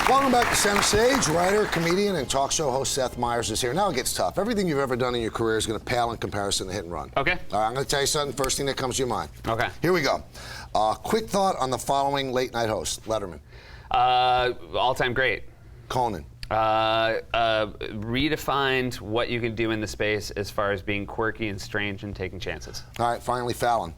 Welcome back to Center Stage. Writer, comedian, and talk show host Seth Meyers is here. Now it gets tough. Everything you've ever done in your career is going to pale in comparison to Hit and Run. Okay. All right, I'm going to tell you something. First thing that comes to your mind. Okay. Here we go. Quick thought on the following late night host. Letterman. All-time great. Conan. Redefined what you can do in the space as far as being quirky and strange and taking chances. All right, finally Fallon.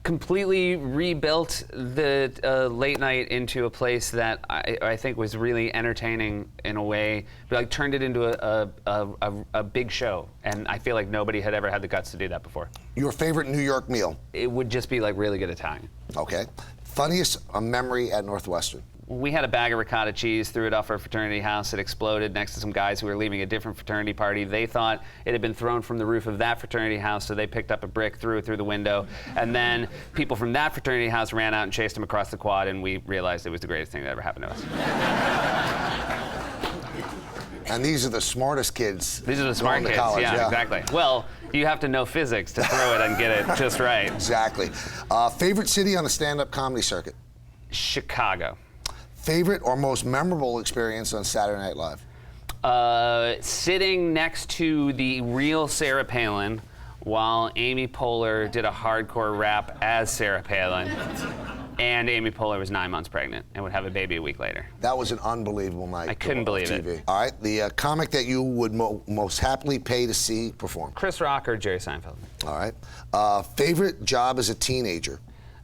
Completely rebuilt the late night into a place that I think was really entertaining in a way, but like turned it into a big show, and I feel like nobody had ever had the guts to do that before. Your favorite New York meal? It would just be like really good Italian. Okay. Funniest memory at Northwestern? We had a bag of ricotta cheese, threw it off our fraternity house. It exploded next to some guys who were leaving a different fraternity party. They thought it had been thrown from the roof of that fraternity house, so they picked up a brick, threw it through the window. And then people from that fraternity house ran out and chased them across the quad, and we realized it was the greatest thing that ever happened to us. And these are the smartest kids. These are the smart kids, college, yeah, exactly. Well, you have to know physics to throw it and get it just right. Exactly. Favorite city on the stand-up comedy circuit? Chicago. Favorite or most memorable experience on Saturday Night Live? Sitting next to the real Sarah Palin while Amy Poehler did a hardcore rap as Sarah Palin. And Amy Poehler was 9 months pregnant and would have a baby a week later. That was an unbelievable night. I couldn't believe it. All right, the comic that you would most happily pay to see perform? Chris Rock or Jerry Seinfeld. All right. Favorite job as a teenager?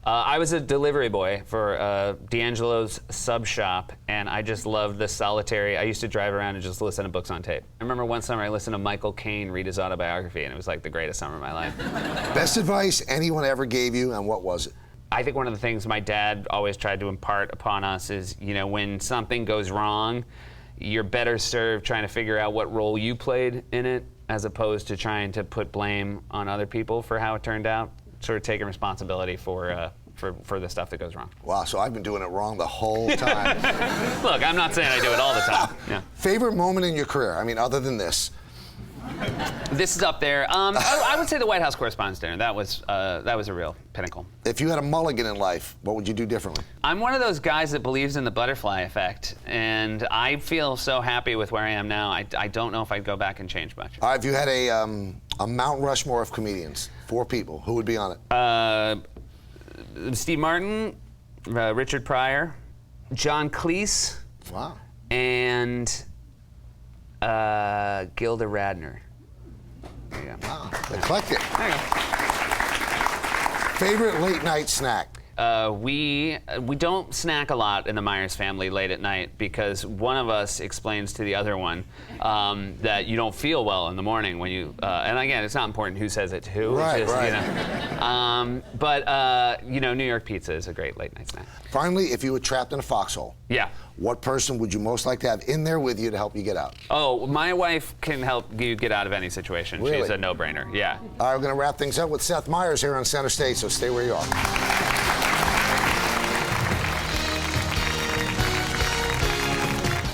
I was a delivery boy for D'Angelo's sub shop, and I just loved the solitary. I used to drive around and just listen to books on tape. I remember one summer I listened to Michael Caine read his autobiography, and it was like the greatest summer of my life. Best advice anyone ever gave you, and what was it? I think one of the things my dad always tried to impart upon us is, you know, when something goes wrong, you're better served trying to figure out what role you played in it, as opposed to trying to put blame on other people for how it turned out. Sort of taking responsibility for the stuff that goes wrong. Wow, so I've been doing it wrong the whole time. Look, I'm not saying I do it all the time. Yeah. Favorite moment in your career? I mean, other than this. This is up there. I would say the White House Correspondents' Dinner. That was a real pinnacle. If you had a mulligan in life, what would you do differently? I'm one of those guys that believes in the butterfly effect, and I feel so happy with where I am now. I don't know if I'd go back and change much. All right, if you had a Mount Rushmore of comedians, 4 people, who would be on it? Steve Martin, Richard Pryor, John Cleese, wow, and Gilda Radner. There you go. Wow, eclectic. There you go. Favorite late night snack? We don't snack a lot in the Meyers family late at night because one of us explains to the other one that you don't feel well in the morning when you. And again, it's not important who says it to who. Right, it's just, right. You know, New York pizza is a great late night snack. Finally, if you were trapped in a foxhole, yeah, what person would you most like to have in there with you to help you get out? Oh, my wife can help you get out of any situation. Really? She's a no-brainer. Yeah. All right, we're going to wrap things up with Seth Meyers here on Center Stage, so stay where you are.